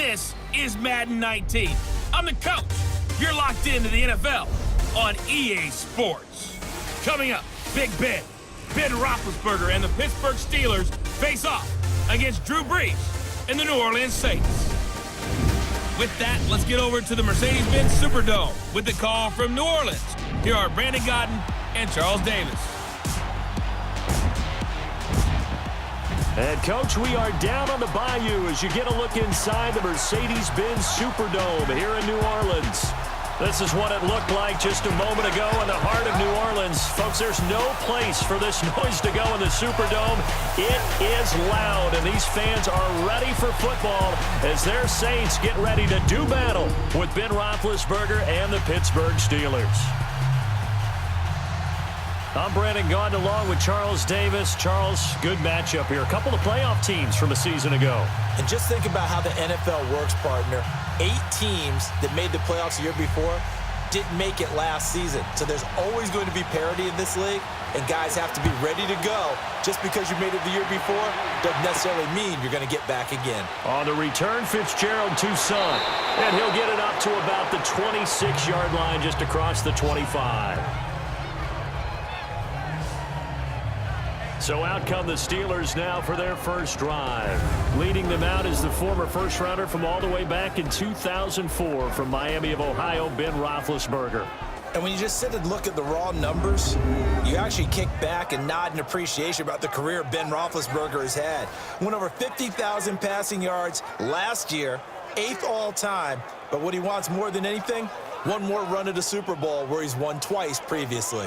This is Madden 19. I'm the coach. You're locked into the NFL on EA Sports. Coming up, Big Ben Roethlisberger and the Pittsburgh Steelers face off against Drew Brees and the New Orleans Saints. With that, let's get over to the Mercedes-Benz Superdome with the call from New Orleans. Here are Brandon Godden and Charles Davis. And, Coach, we are down on the bayou as you get a look inside the Mercedes-Benz Superdome here in New Orleans. This is what it looked like just a moment ago in the heart of New Orleans. Folks, there's no place for this noise to go in the Superdome. It is loud, and these fans are ready for football as their Saints get ready to do battle with Ben Roethlisberger and the Pittsburgh Steelers. I'm Brandon Gaudin along with Charles Davis. Charles, good matchup here. A couple of playoff teams from a season ago. And just think about how the NFL works, partner. 8 teams that made the playoffs the year before didn't make it last season. So there's always going to be parity in this league, and guys have to be ready to go. Just because you made it the year before doesn't necessarily mean you're going to get back again. On the return, Fitzgerald Toussaint, and he'll get it up to about the 26-yard line just across the 25. So out come the Steelers now for their first drive. Leading them out is the former first-rounder from all the way back in 2004 from Miami of Ohio, Ben Roethlisberger. And when you just sit and look at the raw numbers, you actually kick back and nod in appreciation about the career Ben Roethlisberger has had. Went over 50,000 passing yards last year, 8th all-time. But what he wants more than anything, one more run at a Super Bowl where he's won twice previously.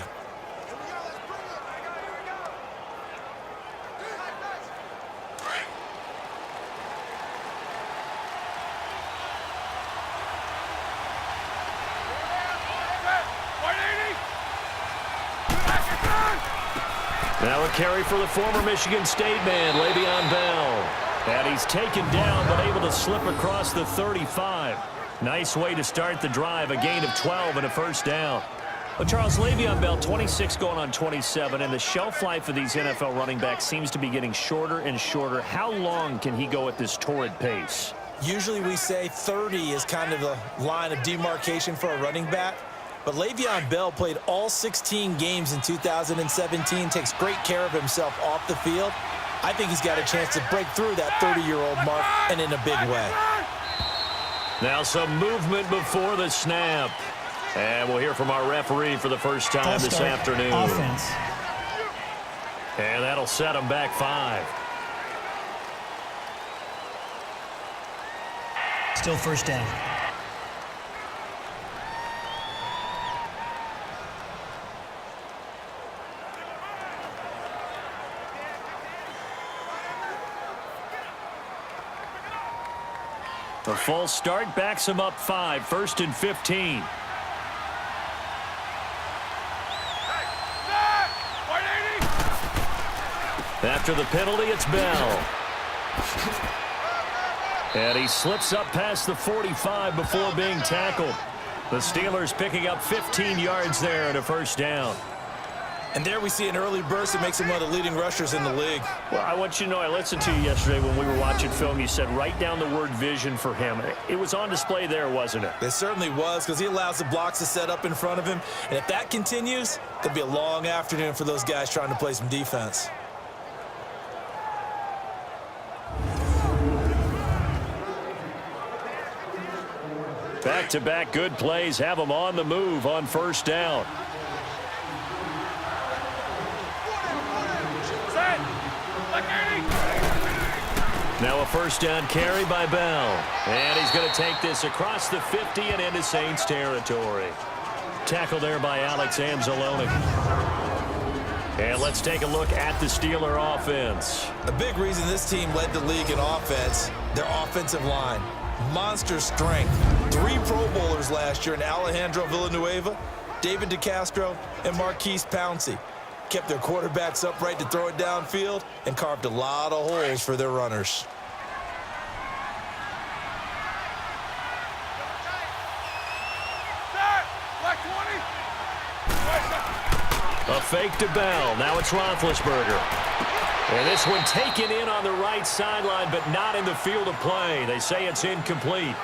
Now a carry for the former Michigan State man, Le'Veon Bell. And he's taken down, but able to slip across the 35. Nice way to start the drive, a gain of 12 and a first down. Well, Charles, Le'Veon Bell, 26 going on 27, and the shelf life of these NFL running backs seems to be getting shorter and shorter. How long can he go at this torrid pace? Usually we say 30 is kind of the line of demarcation for a running back. But Le'Veon Bell played all 16 games in 2017, takes great care of himself off the field. I think he's got a chance to break through that 30-year-old mark, and in a big way. Now some movement before the snap. And we'll hear from our referee for the first time this afternoon. Offense. And that'll set him back 5. Still first down. The false start backs him up 5, 1st and 15. After the penalty, it's Bell. And he slips up past the 45 before being tackled. The Steelers picking up 15 yards there and a first down. And there we see an early burst that makes him one of the leading rushers in the league. Well, I want you to know, I listened to you yesterday when we were watching film. You said write down the word vision for him. It was on display there, wasn't it? It certainly was, because he allows the blocks to set up in front of him. And if that continues, it'll be a long afternoon for those guys trying to play some defense. Back-to-back good plays have them on the move on first down. Now a first down carry by Bell. And he's going to take this across the 50 and into Saints territory. Tackle there by Alex Anzalone. And let's take a look at the Steeler offense. A big reason this team led the league in offense, their offensive line. Monster strength. 3 Pro Bowlers last year in Alejandro Villanueva, David DeCastro, and Marquise Pouncey. Kept their quarterbacks upright to throw it downfield and carved a lot of holes for their runners. A fake to Bell. Now it's Roethlisberger. And this one taken in on the right sideline, but not in the field of play. They say it's incomplete.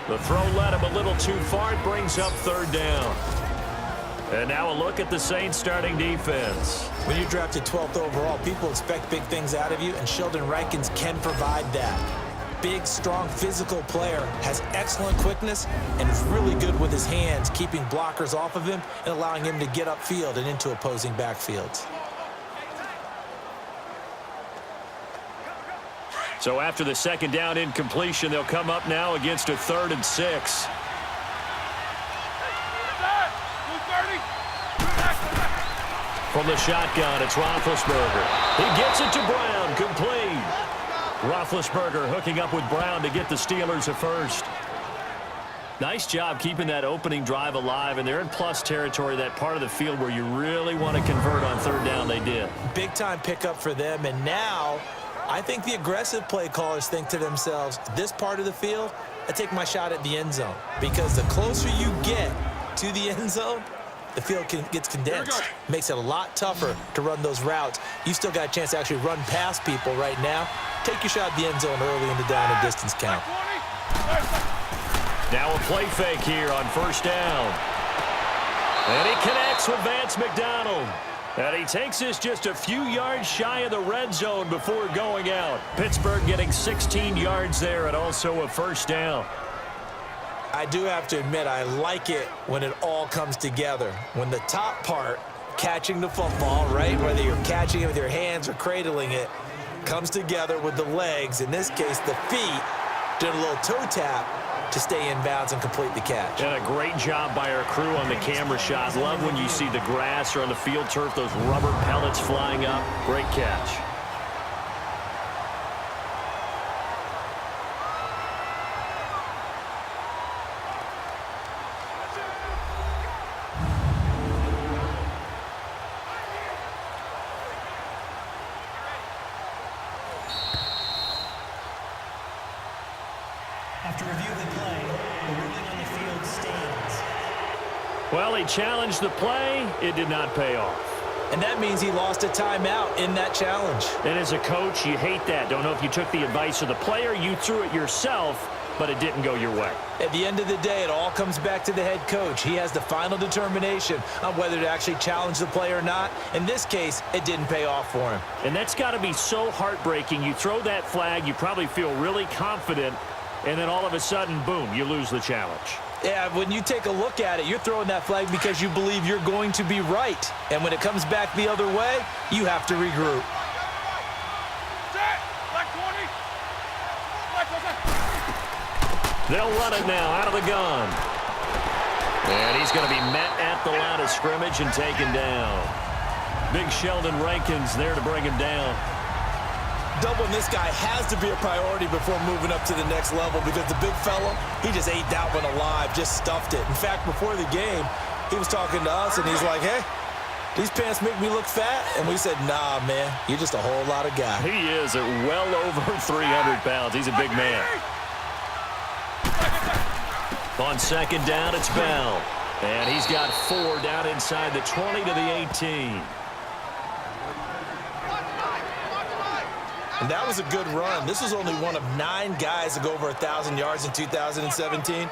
The throw led him a little too far. It brings up third down. And now a look at the Saints starting defense. When you're drafted 12th overall, people expect big things out of you, and Sheldon Rankins can provide that. Big, strong, physical player, has excellent quickness, and is really good with his hands, keeping blockers off of him and allowing him to get upfield and into opposing backfields. So after the second down incompletion, they'll come up now against a 3rd and 6. From the shotgun, it's Roethlisberger. He gets it to Brown, complete. Roethlisberger hooking up with Brown to get the Steelers a first. Nice job keeping that opening drive alive, and they're in plus territory, that part of the field where you really want to convert on third down. They did. Big-time pickup for them, and now I think the aggressive play callers think to themselves, this part of the field, I take my shot at the end zone, because the closer you get to the end zone, the field gets condensed. Makes it a lot tougher to run those routes. You still got a chance to actually run past people right now. Take your shot at the end zone early in the down and distance count. Now a play fake here on first down. And he connects with Vance McDonald. And he takes this just a few yards shy of the red zone before going out. Pittsburgh getting 16 yards there and also a first down. I do have to admit, I like it when it all comes together. When the top part, catching the football, right, whether you're catching it with your hands or cradling it, comes together with the legs, in this case the feet, doing a little toe tap to stay in bounds and complete the catch. And a great job by our crew on the camera shot. Love when you see the grass or on the field turf, those rubber pellets flying up. Great catch. After review of the play, the ruling on the field stands. Well, he challenged the play. It did not pay off. And that means he lost a timeout in that challenge. And as a coach, you hate that. Don't know if you took the advice of the player. You threw it yourself, but it didn't go your way. At the end of the day, it all comes back to the head coach. He has the final determination on whether to actually challenge the play or not. In this case, it didn't pay off for him. And that's got to be so heartbreaking. You throw that flag, you probably feel really confident, and then all of a sudden, boom, you lose the challenge. Yeah, when you take a look at it, you're throwing that flag because you believe you're going to be right. And when it comes back the other way, you have to regroup. They'll run it now out of the gun. And he's going to be met at the line of scrimmage and taken down. Big Sheldon Rankins there to bring him down. Doubling this guy has to be a priority before moving up to the next level, because the big fella, he just ate that one alive, just stuffed it. In fact, before the game, he was talking to us, and he's like, hey, these pants make me look fat. And we said, nah, man, you're just a whole lot of guy. He is at well over 300 pounds. He's a big man. On second down, it's Bell. And he's got 4 down inside the 20 to the 18. And that was a good run. This was only one of 9 guys to go over 1,000 yards in 2017. And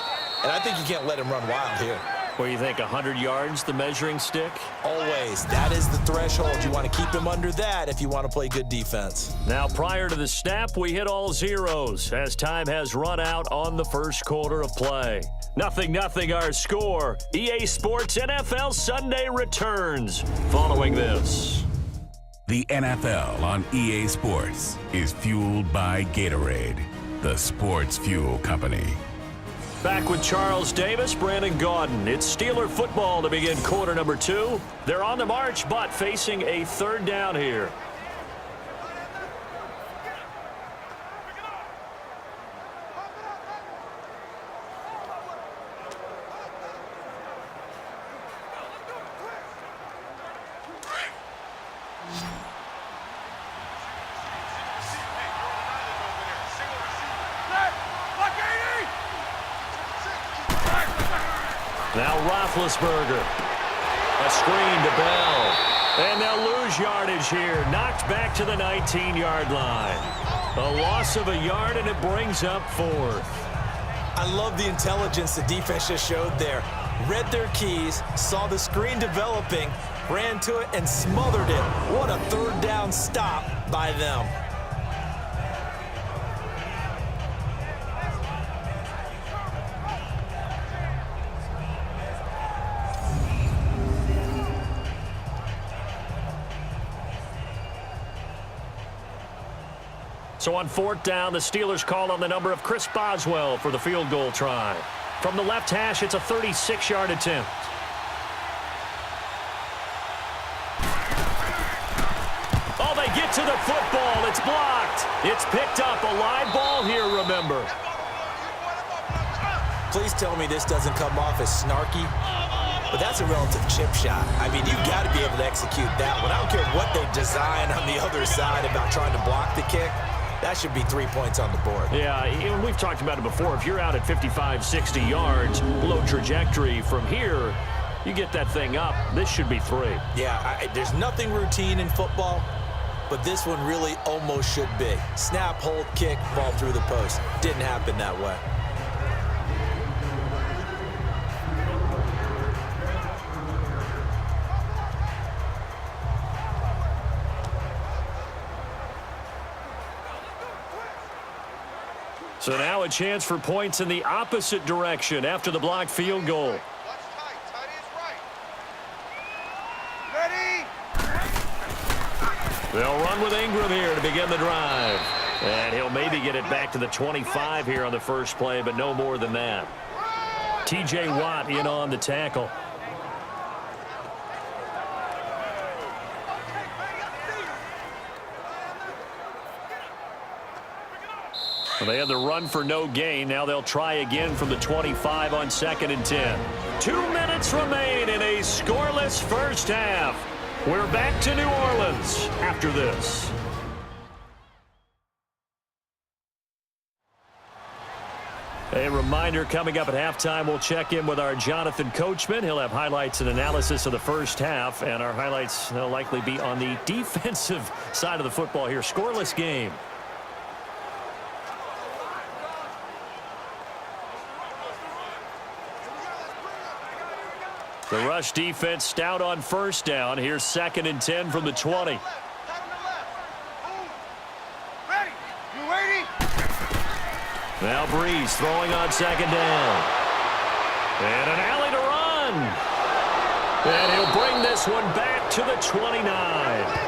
I think you can't let him run wild here. What do you think, 100 yards, the measuring stick? Always. That is the threshold. You want to keep him under that if you want to play good defense. Now, prior to the snap, we hit all zeros as time has run out on the first quarter of play. 0-0 our score. EA Sports NFL Sunday returns following this. The NFL on EA Sports is fueled by Gatorade, the sports fuel company. Back with Charles Davis, Brandon Gaudin. It's Steeler football to begin quarter number 2. They're on the march, but facing a third down here. Now Roethlisberger. A screen to Bell. And they'll lose yardage here. Knocked back to the 19-yard line. A loss of a yard, and it brings up 4th. I love the intelligence the defense just showed there. Read their keys, saw the screen developing, ran to it, and smothered it. What a third down stop by them. So on 4th down, the Steelers call on the number of Chris Boswell for the field goal try. From the left hash, it's a 36-yard attempt. Oh, they get to the football. It's blocked. It's picked up. A live ball here, remember. Please tell me this doesn't come off as snarky, but that's a relative chip shot. I mean, you've got to be able to execute that one. I don't care what they design on the other side about trying to block the kick. That should be 3 points on the board. Yeah, and we've talked about it before. If you're out at 55, 60 yards, low trajectory from here, you get that thing up. This should be 3. Yeah, there's nothing routine in football, but this one really almost should be. Snap, hold, kick, ball through the post. Didn't happen that way. So now a chance for points in the opposite direction after the blocked field goal. They'll run with Ingram here to begin the drive. And he'll maybe get it back to the 25 here on the first play, but no more than that. T.J. Watt in on the tackle. Well, they had the run for no gain. Now they'll try again from the 25 on 2nd and 10. 2 minutes remain in a scoreless first half. We're back to New Orleans after this. A reminder, coming up at halftime, we'll check in with our Jonathan Coachman. He'll have highlights and analysis of the first half, and our highlights will likely be on the defensive side of the football here. Scoreless game. The rush defense stout on first down. Here's 2nd and 10 from the 20. Now Breeze throwing on 2nd down. And an alley to run. And he'll bring this one back to the 29.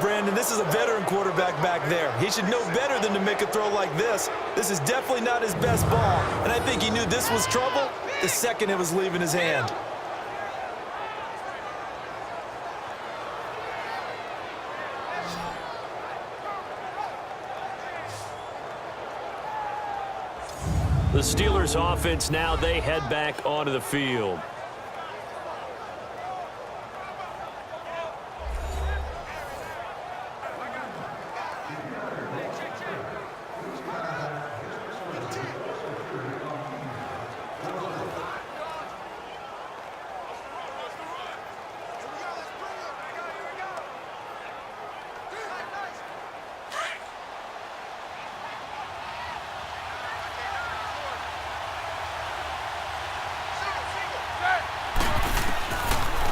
Brandon, this is a veteran quarterback back there. He should know better than to make a throw like this. This is definitely not his best ball, and I think he knew this was trouble the second it was leaving his hand. The Steelers offense now, they head back onto the field.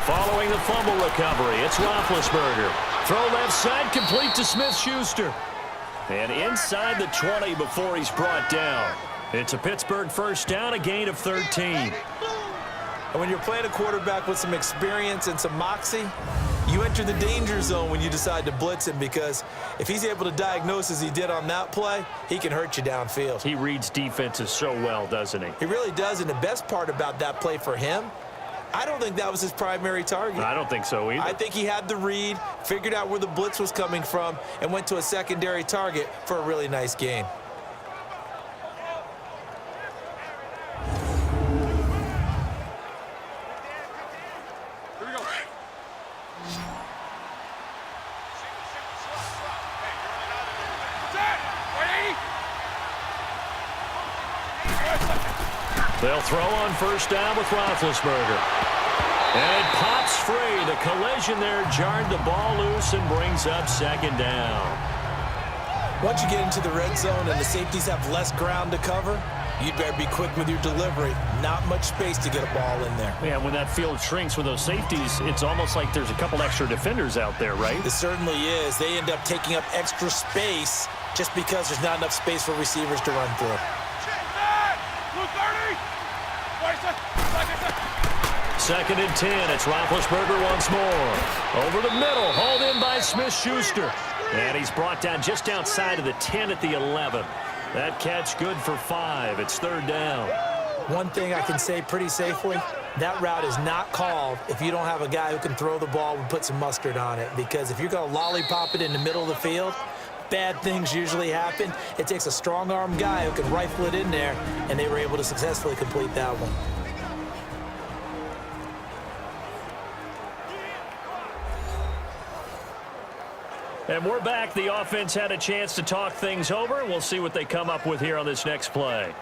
Following the fumble recovery, it's Roethlisberger. Throw left side, complete to Smith-Schuster. And inside the 20 before he's brought down. It's a Pittsburgh first down, a gain of 13. And when you're playing a quarterback with some experience and some moxie, you enter the danger zone when you decide to blitz him, because if he's able to diagnose as he did on that play, he can hurt you downfield. He reads defenses so well, doesn't he? He really does, and the best part about that play for him, I don't think that was his primary target. I don't think so either. I think he had the read, figured out where the blitz was coming from, and went to a secondary target for a really nice gain. They'll throw on first down with Roethlisberger. And it pops free. The collision there jarred the ball loose and brings up second down. Once you get into the red zone and the safeties have less ground to cover, you'd better be quick with your delivery. Not much space to get a ball in there. Yeah, when that field shrinks with those safeties, it's almost like there's a couple extra defenders out there, right? It certainly is. They end up taking up extra space just because there's not enough space for receivers to run through. Second and 10. It's Roethlisberger once more. Over the middle, hauled in by Smith-Schuster. And he's brought down just outside of the 10 at the 11. That catch good for 5. It's third down. One thing I can say pretty safely, that route is not called if you don't have a guy who can throw the ball and put some mustard on it. Because if you're going to lollipop it in the middle of the field, bad things usually happen. It takes a strong-arm guy who can rifle it in there, and they were able to successfully complete that one. And we're back. The offense had a chance to talk things over. We'll see what they come up with here on this next play.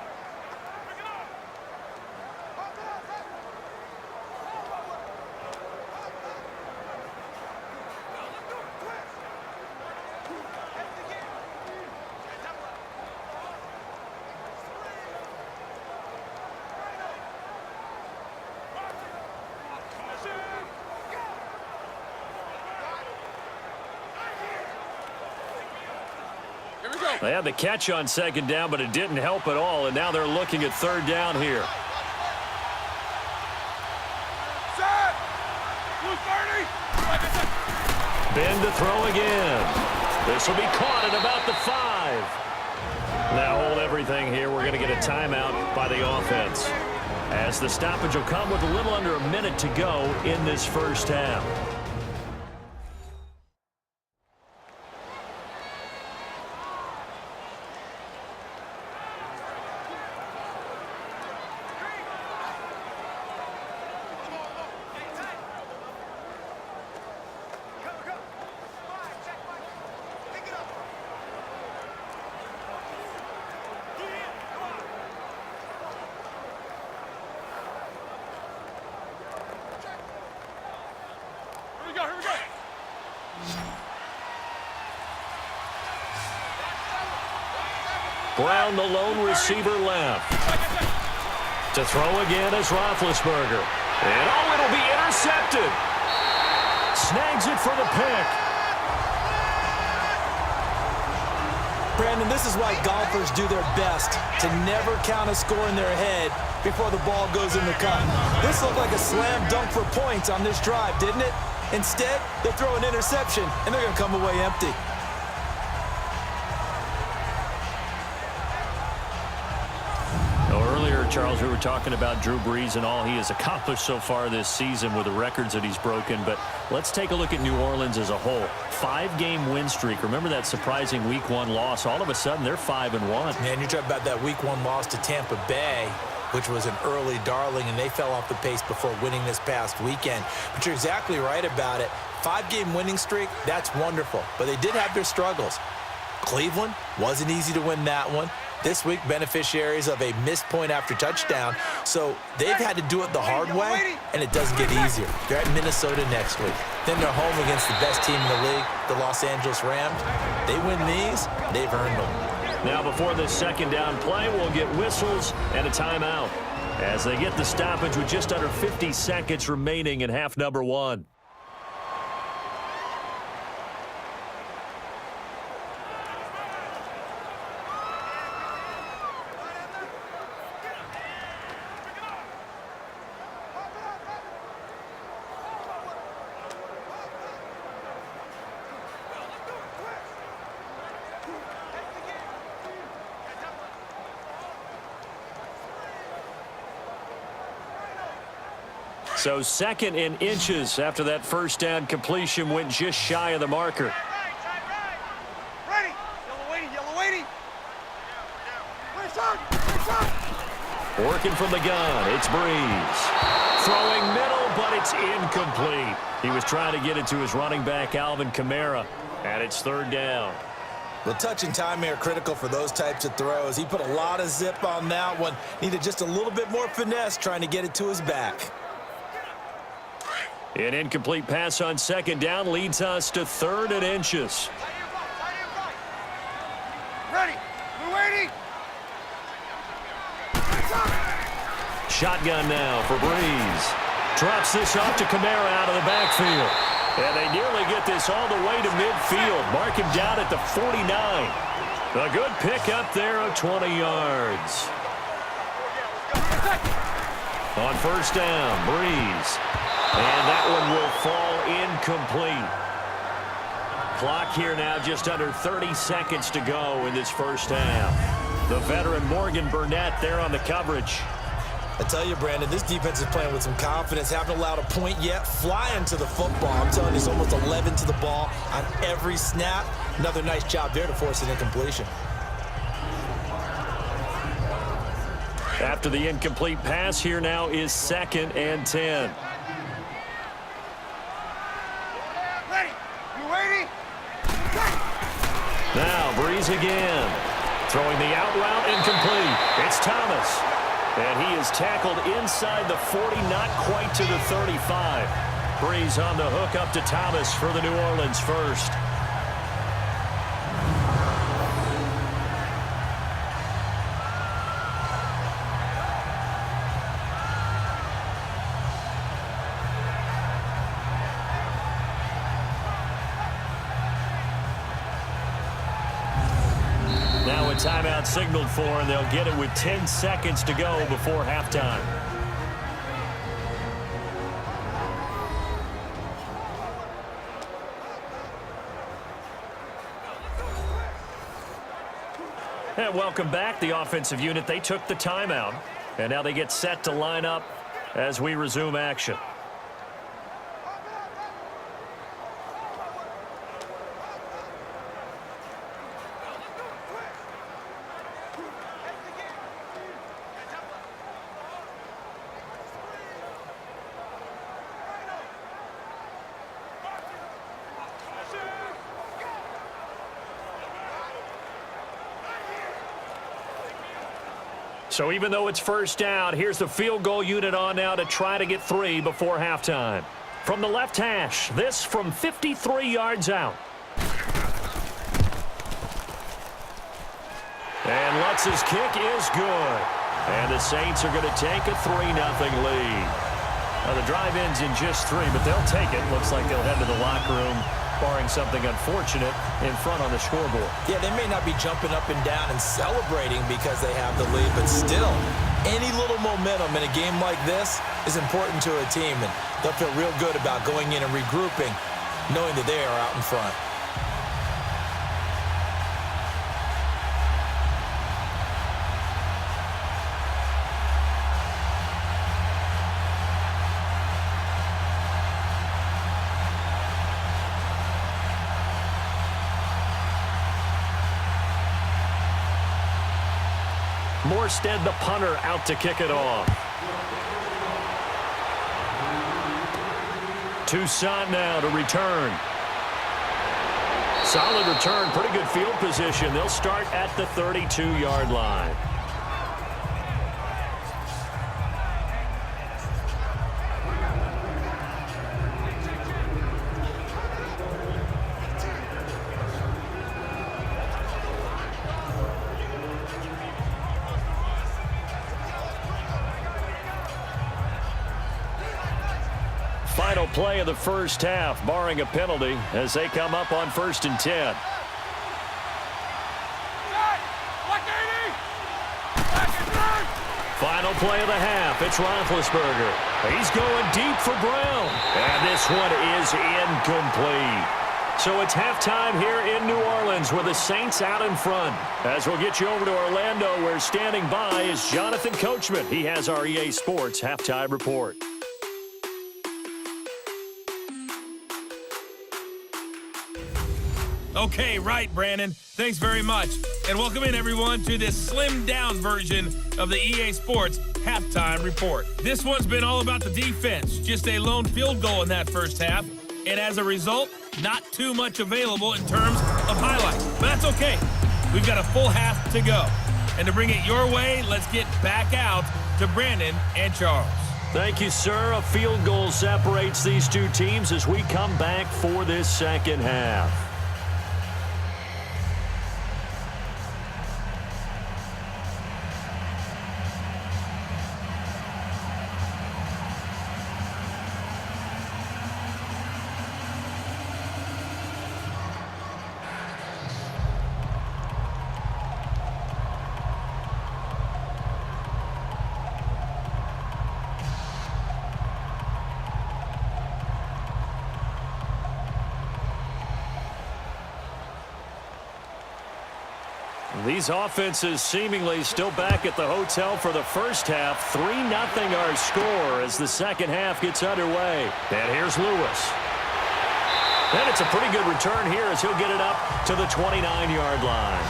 They had the catch on second down, but it didn't help at all, and now they're looking at third down here. Ben to throw again. This will be caught at about the 5. Now hold everything here. We're going to get a timeout by the offense, as the stoppage will come with a little under a minute to go in this first half. Brown, the lone receiver, left. To throw again is Roethlisberger. And oh, it'll be intercepted. Snags it for the pick. Brandon, this is why golfers do their best to never count a score in their head before the ball goes in the cup. This looked like a slam dunk for points on this drive, didn't it? Instead, they throw an interception, and they're going to come away empty. Charles, we were talking about Drew Brees and all he has accomplished so far this season with the records that he's broken, but let's take a look at New Orleans as a whole. 5-game win streak. Remember that surprising Week 1 loss? All of a sudden, they're 5-1. Man, you're talking about that Week 1 loss to Tampa Bay, which was an early darling, and they fell off the pace before winning this past weekend. But you're exactly right about it. 5-game winning streak, that's wonderful, but they did have their struggles. Cleveland, wasn't easy to win that one. This week, beneficiaries of a missed point after touchdown. So they've had to do it the hard way, and it doesn't get easier. They're at Minnesota next week. Then they're home against the best team in the league, the Los Angeles Rams. They win these, they've earned them. Now before this second down play, we'll get whistles and a timeout as they get the stoppage with just under 50 seconds remaining in half number 1. So second in inches after that first down completion went just shy of the marker. Ready. Yellow waiting. Working from the gun, it's Brees. Throwing middle, but it's incomplete. He was trying to get it to his running back, Alvin Kamara, and it's third down. Well, touch and timing are critical for those types of throws. He put a lot of zip on that one. Needed just a little bit more finesse trying to get it to his back. An incomplete pass on second down leads us to 3rd and inches. Ready. We're waiting. Shotgun now for Breeze. Drops this off to Kamara out of the backfield. And they nearly get this all the way to midfield. Mark him down at the 49. A good pick up there of 20 yards. On first down, Breeze. And that one will fall incomplete. Clock here now just under 30 seconds to go in this first half. The veteran Morgan Burnett there on the coverage. I tell you, Brandon, this defense is playing with some confidence. Haven't allowed a point yet. Flying to the football. I'm telling you, it's almost 11 to the ball on every snap. Another nice job there to force an incompletion. After the incomplete pass, here now is 2nd and 10. Ready. You waiting? Now Breeze again. Throwing the out route incomplete. It's Thomas. And he is tackled inside the 40, not quite to the 35. Breeze on the hook up to Thomas for the New Orleans first. Now a timeout signaled for, and they'll get it with 10 seconds to go before halftime. And welcome back. The offensive unit, they took the timeout, and now they get set to line up as we resume action. So even though it's first down, here's the field goal unit on now to try to get 3 before halftime. From the left hash, this from 53 yards out. And Lutz's kick is good. And the Saints are going to take a 3-0 lead. Now the drive ends in just 3, but they'll take it. Looks like they'll head to the locker room, barring something unfortunate in front on the scoreboard. Yeah, they may not be jumping up and down and celebrating because they have the lead, but still, any little momentum in a game like this is important to a team, and they'll feel real good about going in and regrouping, knowing that they are out in front. Morstead, the punter, out to kick it off. Toussaint now to return. Solid return, pretty good field position. They'll start at the 32-yard line. Final play of the first half, barring a penalty, as they come up on 1st and 10. Final play of the half, it's Roethlisberger. He's going deep for Brown. And this one is incomplete. So it's halftime here in New Orleans with the Saints out in front. As we'll get you over to Orlando, where standing by is Jonathan Coachman. He has our EA Sports halftime report. Okay, right, Brandon. Thanks very much. And welcome in, everyone, to this slimmed-down version of the EA Sports Halftime Report. This one's been all about the defense. Just a lone field goal in that first half. And as a result, not too much available in terms of highlights. But that's okay. We've got a full half to go. And to bring it your way, let's get back out to Brandon and Charles. Thank you, sir. A field goal separates these two teams as we come back for this second half. These offenses seemingly still back at the hotel for the first half. 3-0 our score as the second half gets underway. And here's Lewis. And it's a pretty good return here as he'll get it up to the 29-yard line.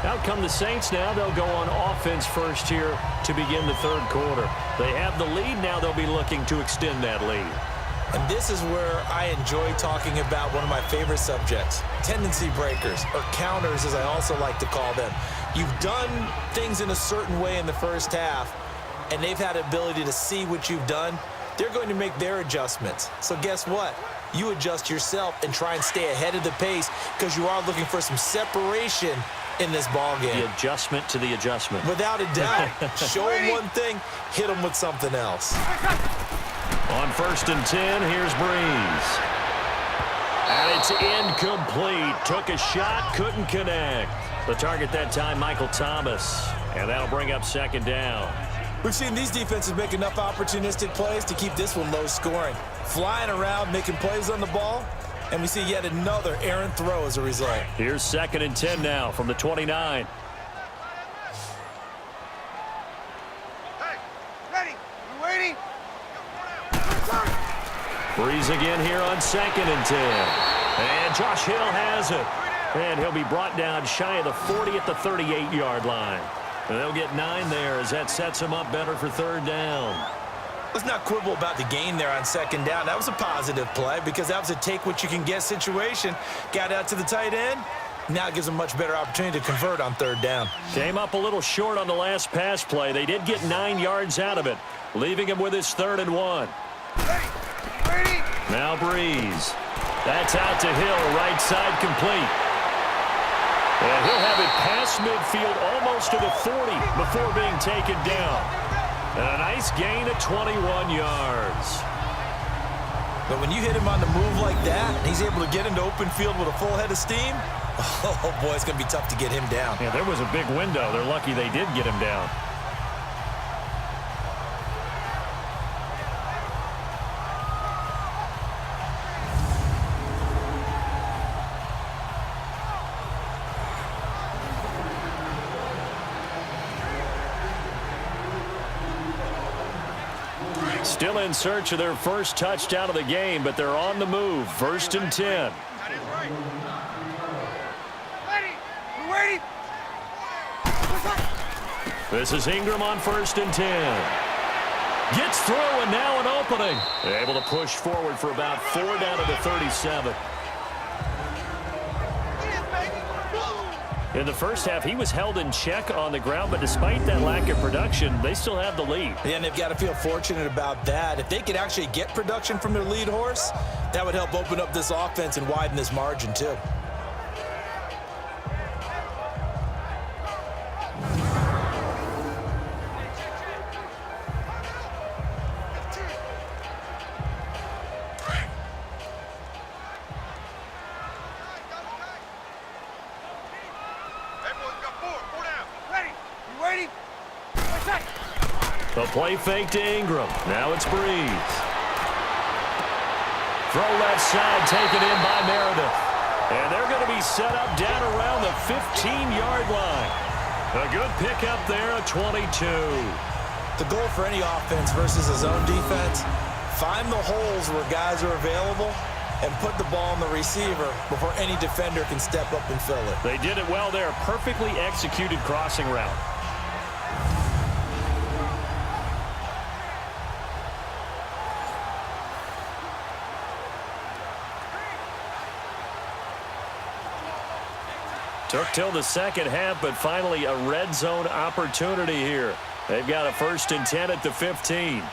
Out come the Saints now. They'll go on offense first here to begin the third quarter. They have the lead. Now they'll be looking to extend that lead. And this is where I enjoy talking about one of my favorite subjects, tendency breakers, or counters as I also like to call them. You've done things in a certain way in the first half, and they've had the ability to see what you've done. They're going to make their adjustments. So guess what? You adjust yourself and try and stay ahead of the pace because you are looking for some separation in this ball game. The adjustment to the adjustment. Without a doubt. Show them one thing, hit them with something else. On 1st and 10, here's Breeze. And it's incomplete. Took a shot, couldn't connect. The target that time, Michael Thomas. And that'll bring up second down. We've seen these defenses make enough opportunistic plays to keep this one low scoring. Flying around, making plays on the ball, and we see yet another errant throw as a result. Here's 2nd and 10 now from the 29. Hey, ready? You waiting? Breeze again here on 2nd and 10. And Josh Hill has it. And he'll be brought down shy of the 40 at the 38-yard line. And they'll get 9 there as that sets them up better for 3rd down. Let's not quibble about the gain there on 2nd down. That was a positive play because that was a take-what-you-can-get situation. Got out to the tight end. Now it gives them a much better opportunity to convert on 3rd down. Came up a little short on the last pass play. They did get 9 yards out of it, leaving him with his 3rd and 1. Ready? Now Breeze. That's out to Hill, right side complete. And he'll have it past midfield almost to the 40 before being taken down. And a nice gain of 21 yards. But when you hit him on the move like that, and he's able to get into open field with a full head of steam, oh boy, it's going to be tough to get him down. Yeah, there was a big window. They're lucky they did get him down. Still in search of their first touchdown of the game, but they're on the move. 1st and 10. That is right. Ready? You waiting? This is Ingram on 1st and 10. Gets through and now an opening. They're able to push forward for about 4 down to the 37. In the first half, he was held in check on the ground, but despite that lack of production, they still have the lead. Yeah, and they've got to feel fortunate about that. If they could actually get production from their lead horse, that would help open up this offense and widen this margin too. The play fake to Ingram. Now it's Breeze. Throw left side taken in by Meredith. And they're going to be set up down around the 15-yard line. A good pickup there at 22. The goal for any offense versus a zone defense, find the holes where guys are available and put the ball on the receiver before any defender can step up and fill it. They did it well there. Perfectly executed crossing route. Took till the second half, but finally a red zone opportunity here. They've got a 1st and 10 at the 15.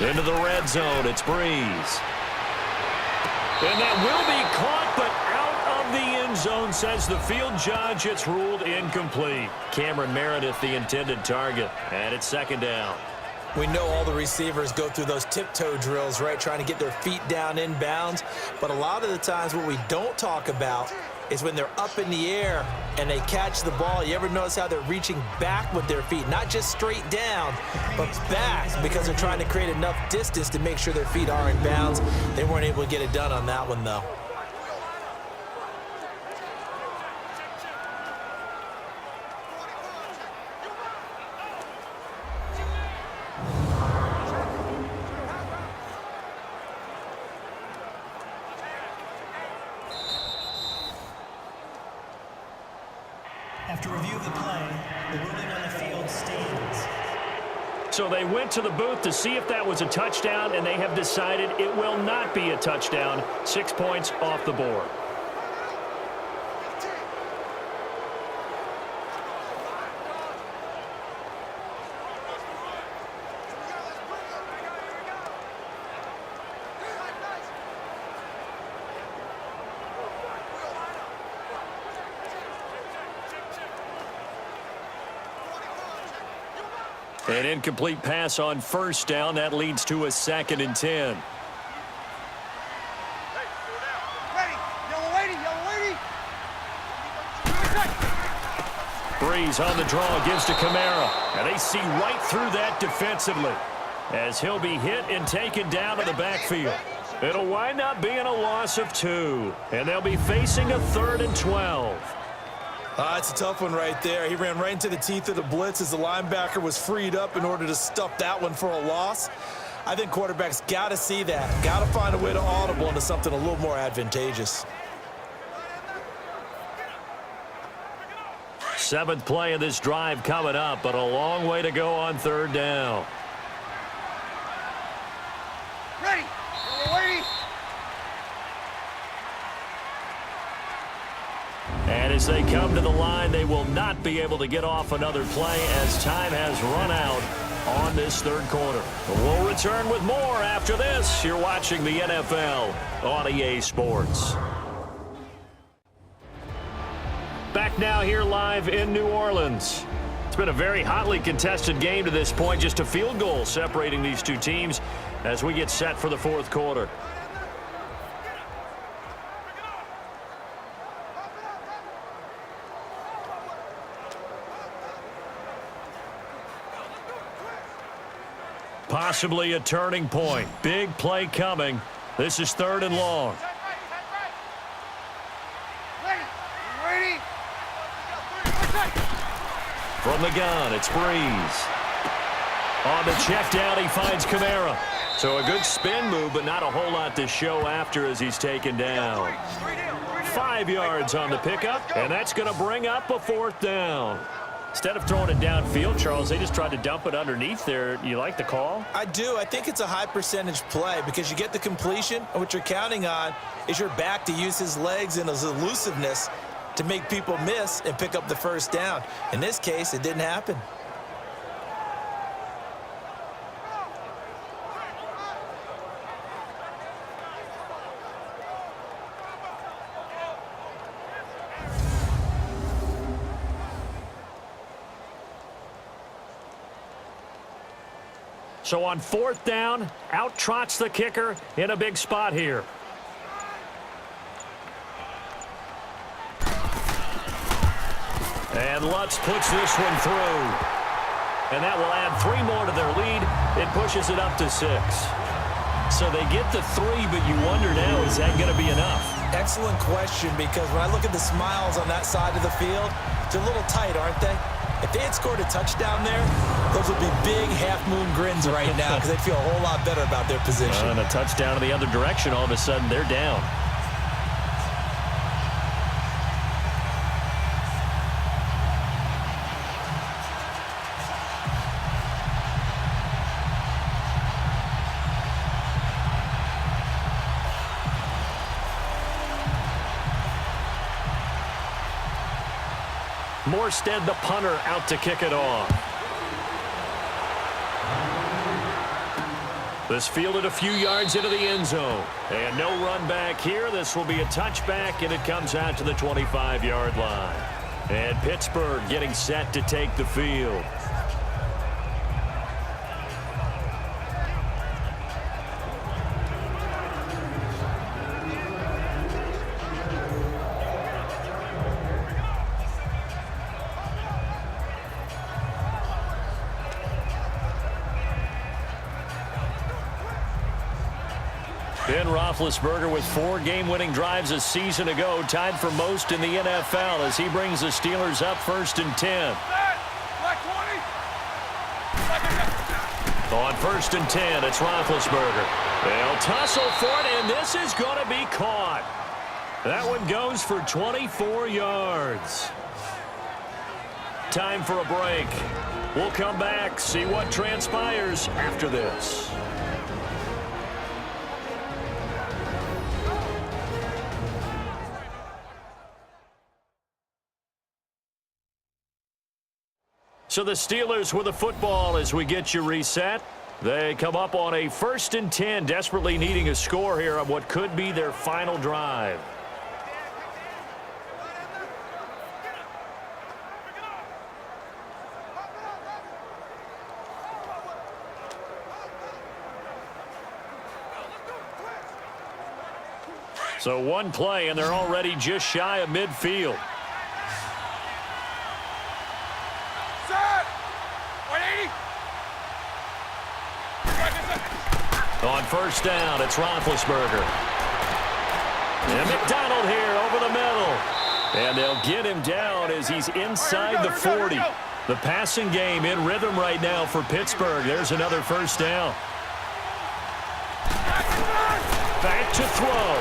Into the red zone, it's Breeze. And that will be caught, but out of the end zone, says the field judge. It's ruled incomplete. Cameron Meredith, the intended target, and it's 2nd down. We know all the receivers go through those tiptoe drills, right, trying to get their feet down inbounds. But a lot of the times what we don't talk about is when they're up in the air and they catch the ball. You ever notice how they're reaching back with their feet? Not just straight down, but back, because they're trying to create enough distance to make sure their feet are in bounds. They weren't able to get it done on that one, though. After review of the play, the ruling on the field stands. So they went to the booth to see if that was a touchdown, and they have decided it will not be a touchdown. 6 points off the board. An incomplete pass on 1st down. That leads to a 2nd and 10. Ready. Yellow lady. Yellow lady. Breeze on the draw, gives to Kamara. And they see right through that defensively as he'll be hit and taken down to the backfield. It'll wind up being a loss of 2. And they'll be facing a 3rd and 12. It's a tough one right there. He ran right into the teeth of the blitz as the linebacker was freed up in order to stuff that one for a loss. I think quarterbacks got to see that. Got to find a way to audible into something a little more advantageous. 7th play of this drive coming up, but a long way to go on 3rd down. Ready. Yellow lady. And as they come to the line, they will not be able to get off another play as time has run out on this 3rd quarter. We'll return with more after this. You're watching the NFL on EA Sports. Back now here live in New Orleans. It's been a very hotly contested game to this point. Just a field goal separating these two teams as we get set for the 4th quarter. Possibly a turning point. Big play coming. This is 3rd and long. Ready. From the gun, it's Breeze. On the check down, he finds Kamara. So a good spin move, but not a whole lot to show after as he's taken down. 5 yards on the pickup, and that's going to bring up a 4th down. Instead of throwing it downfield, Charles, they just tried to dump it underneath there. You like the call? I do. I think it's a high percentage play because you get the completion, and what you're counting on is your back to use his legs and his elusiveness to make people miss and pick up the 1st down. In this case, it didn't happen. So on 4th down, out trots the kicker in a big spot here. And Lutz puts this one through. And that will add 3 more to their lead. It pushes it up to 6. So they get the 3, but you wonder now, is that going to be enough? Excellent question, because when I look at the smiles on that side of the field, they're a little tight, aren't they? If they had scored a touchdown there, those would be big half-moon grins right now because they'd feel a whole lot better about their position. And a touchdown in the other direction, all of a sudden they're down. Morstead, the punter, out to kick it off. This fielded a few yards into the end zone. And no run back here. This will be a touchback, and it comes out to the 25-yard line. And Pittsburgh getting set to take the field. Ben Roethlisberger with 4 game-winning drives a season ago, tied for most in the NFL as he brings the Steelers up 1st and 10. On 1st and 10, it's Roethlisberger. They'll tussle for it, and this is going to be caught. That one goes for 24 yards. Time for a break. We'll come back, see what transpires after this. So the Steelers with the football as we get you reset. They come up on a 1st and 10, desperately needing a score here on what could be their final drive. So one play, and they're already just shy of midfield. On 1st down, it's Roethlisberger. And McDonald here over the middle. And they'll get him down as he's inside the 40. The passing game in rhythm right now for Pittsburgh. There's another 1st down. Back to throw.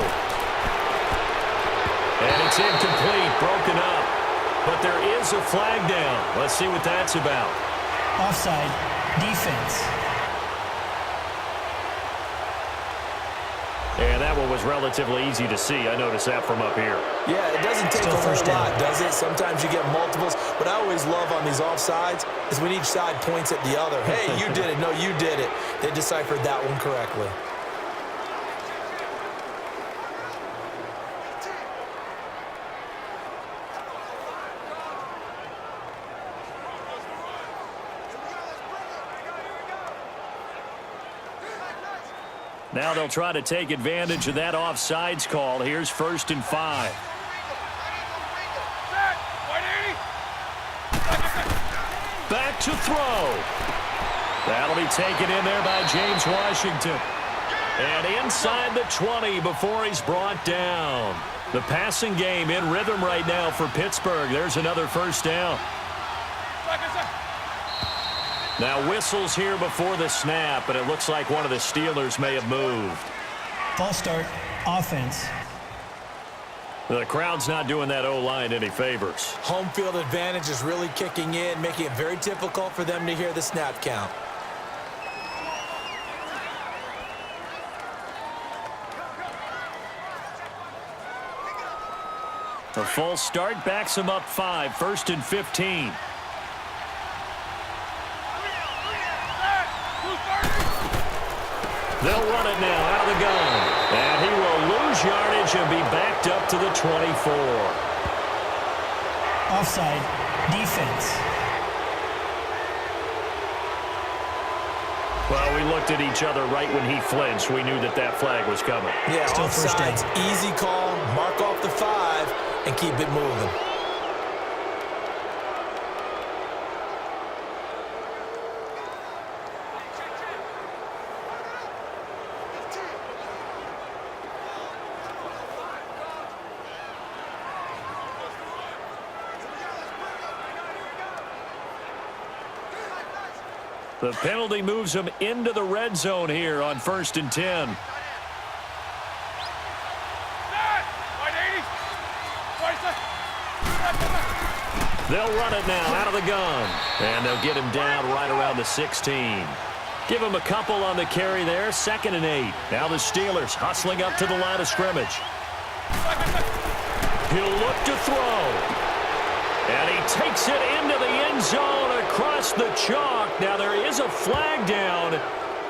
And it's incomplete, broken up. But there is a flag down. Let's see what that's about. Offside, defense. And that one was relatively easy to see. I noticed that from up here. Yeah, it doesn't take a whole lot, does it? Sometimes you get multiples. But I always love on these offsides is when each side points at the other. Hey, you did it. No, you did it. They deciphered that one correctly. Now they'll try to take advantage of that offsides call. Here's 1st and 5. Back to throw. That'll be taken in there by James Washington. And inside the 20 before he's brought down. The passing game in rhythm right now for Pittsburgh. There's another 1st down. Now whistles here before the snap, and it looks like one of the Steelers may have moved. False start, offense. The crowd's not doing that O-line any favors. Home field advantage is really kicking in, making it very difficult for them to hear the snap count. A false start backs him up 5, 1st and 15. They'll run it now out of the gun. And he will lose yardage and be backed up to the 24. Offside, defense. Well, we looked at each other right when he flinched. We knew that that flag was coming. Yeah, Still offsides, easy call, mark off the 5, and keep it moving. The penalty moves him into the red zone here on 1st and 10. They'll run it now out of the gun. And they'll get him down right around the 16. Give him a couple on the carry there. 2nd and 8. Now the Steelers hustling up to the line of scrimmage. He'll look to throw. And he takes it into the end zone across the chalk. Now, there is a flag down,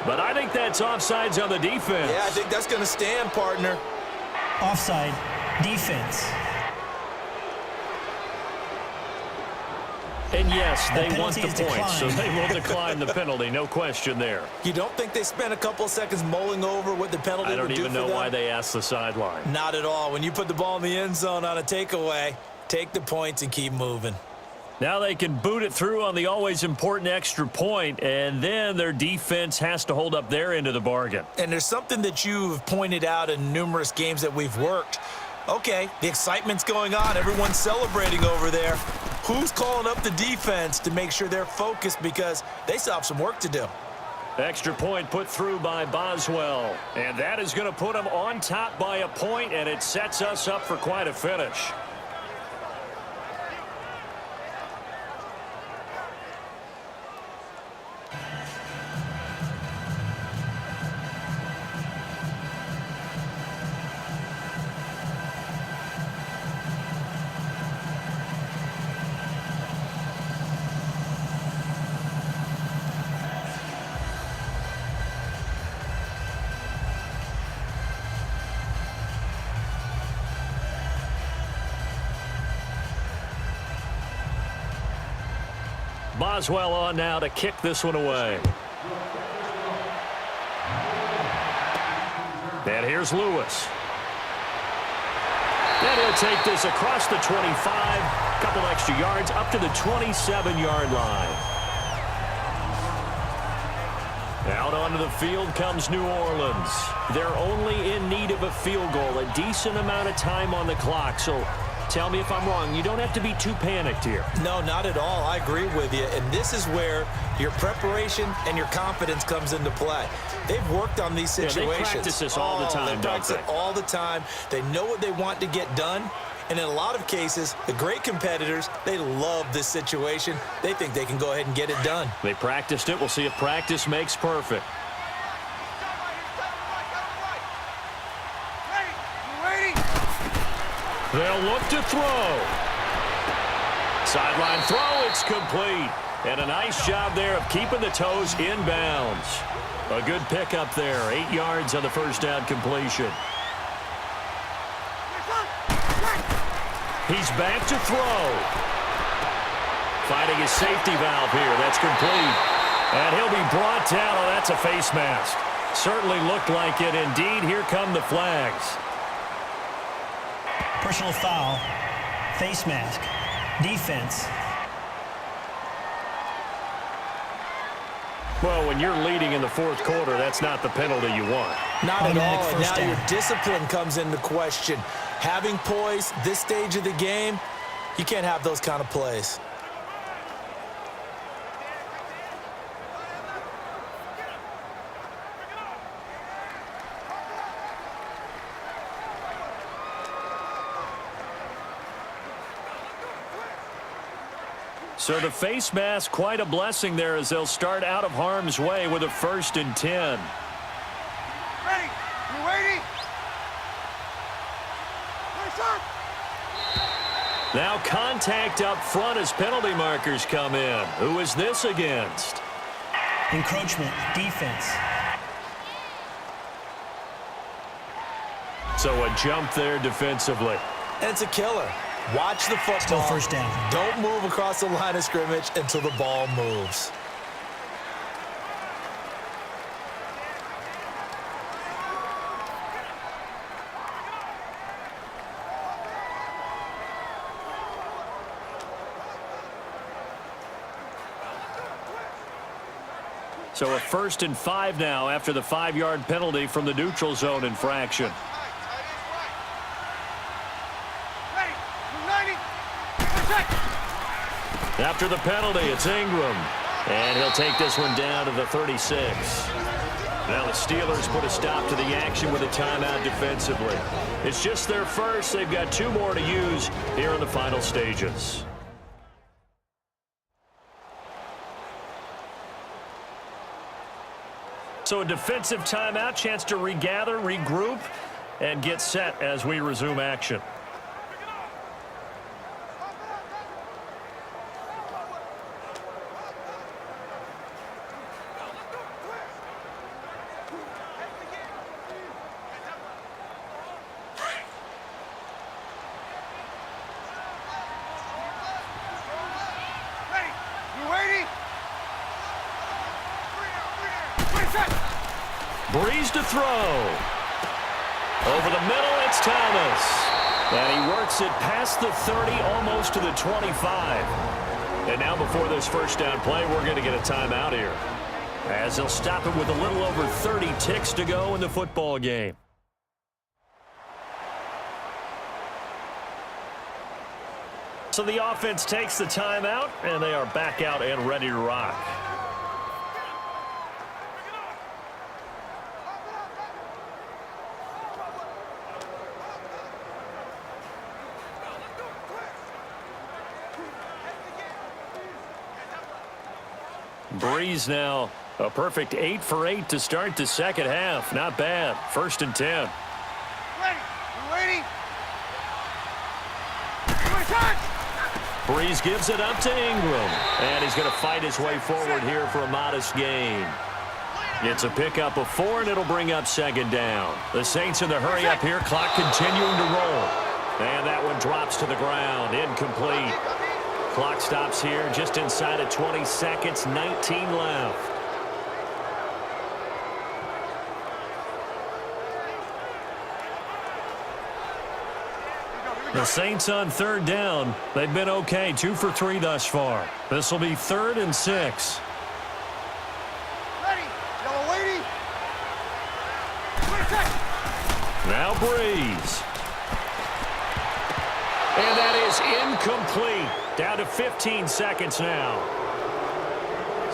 but I think that's offsides on the defense. Yeah, I think that's going to stand, partner. Offside, defense. And yes, they The want the penalty is point, so declined. they will decline the penalty, no question there. You don't think they spent a couple of seconds mulling over what the penalty I don't would do even for know them? why they asked the sideline. Not at all. When you put the ball in the end zone on a takeaway, take the points and keep moving. Now they can boot it through on the always important extra point, and then their defense has to hold up their end of the bargain. And there's something that you've pointed out in numerous games that we've worked. Okay, the excitement's going on. Everyone's celebrating over there. Who's calling up the defense to make sure they're focused because they still have some work to do? Extra point put through by Boswell. And that is going to put them on top by a point, and it sets us up for quite a finish. Boswell on now to kick this one away. And here's Lewis. And he'll take this across the 25, couple extra yards up to the 27-yard line. Out onto the field comes New Orleans. They're only in need of a field goal, a decent amount of time on the clock. So tell me if I'm wrong. You don't have to be too panicked here. No, not at all. I agree with you. And this is where your preparation and your confidence comes into play. They've worked on these situations. Yeah, they practice this all the time, They practice it all the time. They know what they want to get done. And in a lot of cases, the great competitors, they love this situation. They think they can go ahead and get it done. They practiced it. We'll see if practice makes perfect. They'll look to throw. Sideline throw, it's complete. And a nice job there of keeping the toes in bounds. A good pickup there, 8 yards on the first down completion. He's back to throw. Finding his safety valve here, that's complete. And he'll be brought down, oh, that's a face mask. Certainly looked like it. Indeed, here come the flags. Personal foul, face mask, defense. Well, when you're leading in the fourth quarter, that's not the penalty you want. Not at Automatic all. And first now down. your discipline comes into question. Having poise this stage of the game, you can't have those kind of plays. So the face mask, quite a blessing there as they'll start out of harm's way with a 1st and 10. Ready? You waiting? Nice up. Now contact up front as penalty markers come in. Who is this against? Encroachment, defense. So a jump there defensively. And it's a killer. Watch the football. Still first down. Don't move across the line of scrimmage until the ball moves. So a 1st and 5 now after the 5-yard penalty from the neutral zone infraction. Ready? You 90? Protect. After the penalty, it's Ingram. And he'll take this one down to the 36. Now the Steelers put a stop to the action with a timeout defensively. It's just their first. They've got 2 more to use here in the final stages. So a defensive timeout, chance to regather, regroup, and get set as we resume action. to throw. Over the middle, it's Thomas. And he works it past the 30, almost to the 25. And now before this first down play, we're going to get a timeout here, as they'll stop it with a little over 30 ticks to go in the football game. So the offense takes the timeout, and they are back out and ready to rock. Breeze now, a perfect 8 for 8 to start the second half. Not bad. 1st and 10. Ready? You waiting? Breeze gives it up to Ingram, and he's going to fight his way forward here for a modest gain. It's a pickup of 4, and it'll bring up 2nd down. The Saints in the hurry up here, clock continuing to roll. And that one drops to the ground, incomplete. Clock stops here just inside of 20 seconds, 19 left. The Saints on 3rd down. They've been okay, 2 for 3 thus far. This will be 3rd and 6. Ready? Yellow lady. Now Breeze. And that is incomplete. Down to 15 seconds now.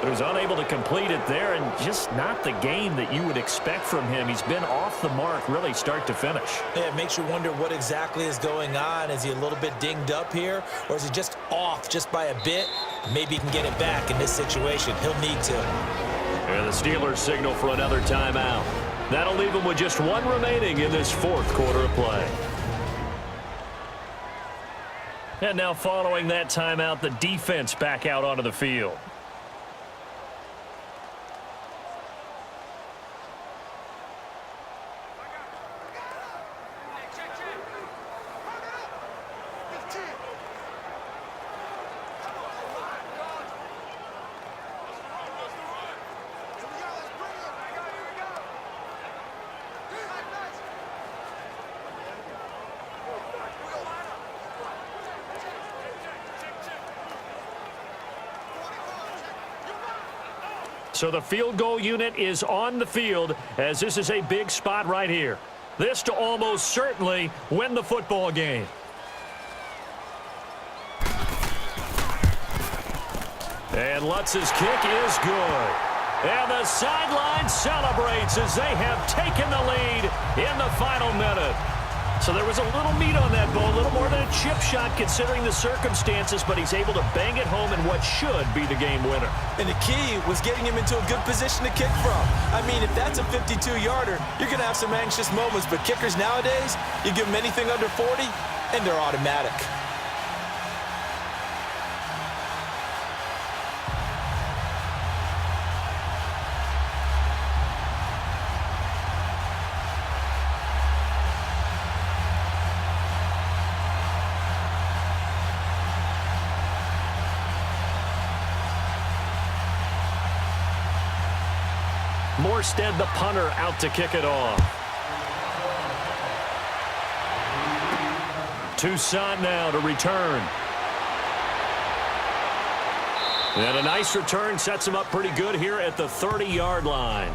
So he's unable to complete it there, and just not the game that you would expect from him. He's been off the mark really start to finish. Yeah, it makes you wonder what exactly is going on. Is he a little bit dinged up here, or is he just off just by a bit? Maybe he can get it back in this situation. He'll need to. And the Steelers signal for another timeout. That'll leave him with just 1 remaining in this 4th quarter of play. And now following that timeout, the defense back out onto the field. So the field goal unit is on the field, as this is a big spot right here. This to almost certainly win the football game. And Lutz's kick is good. And the sideline celebrates as they have taken the lead in the final minute. So there was a little meat on that ball, a little more than a chip shot considering the circumstances, but he's able to bang it home in what should be the game winner. And the key was getting him into a good position to kick from. I mean, if that's a 52-yarder, you're going to have some anxious moments, but kickers nowadays, you give them anything under 40, and they're automatic. Morstead, the punter, out to kick it off. Toussaint now to return. And a nice return sets him up pretty good here at the 30-yard line.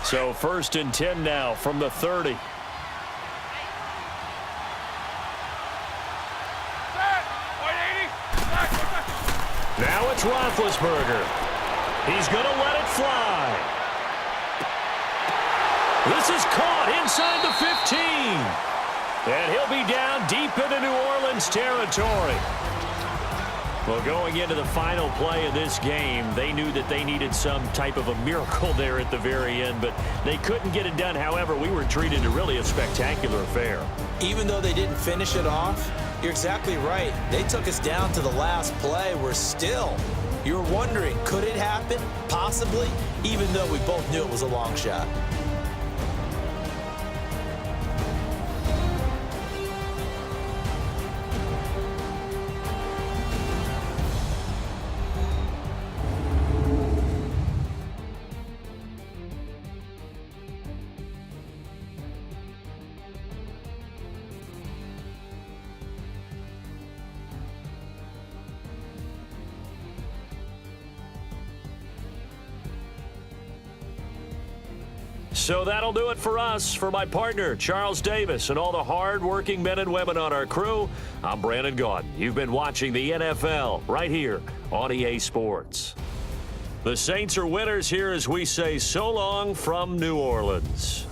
So 1st and 10 now from the 30. Now it's Roethlisberger. He's going to let it fly. This is caught inside the 15. And he'll be down deep into New Orleans territory. Well, going into the final play of this game, they knew that they needed some type of a miracle there at the very end, but they couldn't get it done. However, we were treated to really a spectacular affair. Even though they didn't finish it off, You're exactly right. They took us down to the last play. You're wondering, could it happen? Possibly, even though we both knew it was a long shot. So that'll do it for us. For my partner, Charles Davis, and all the hard-working men and women on our crew, I'm Brandon Gaudin. You've been watching the NFL right here on EA Sports. The Saints are winners here as we say so long from New Orleans.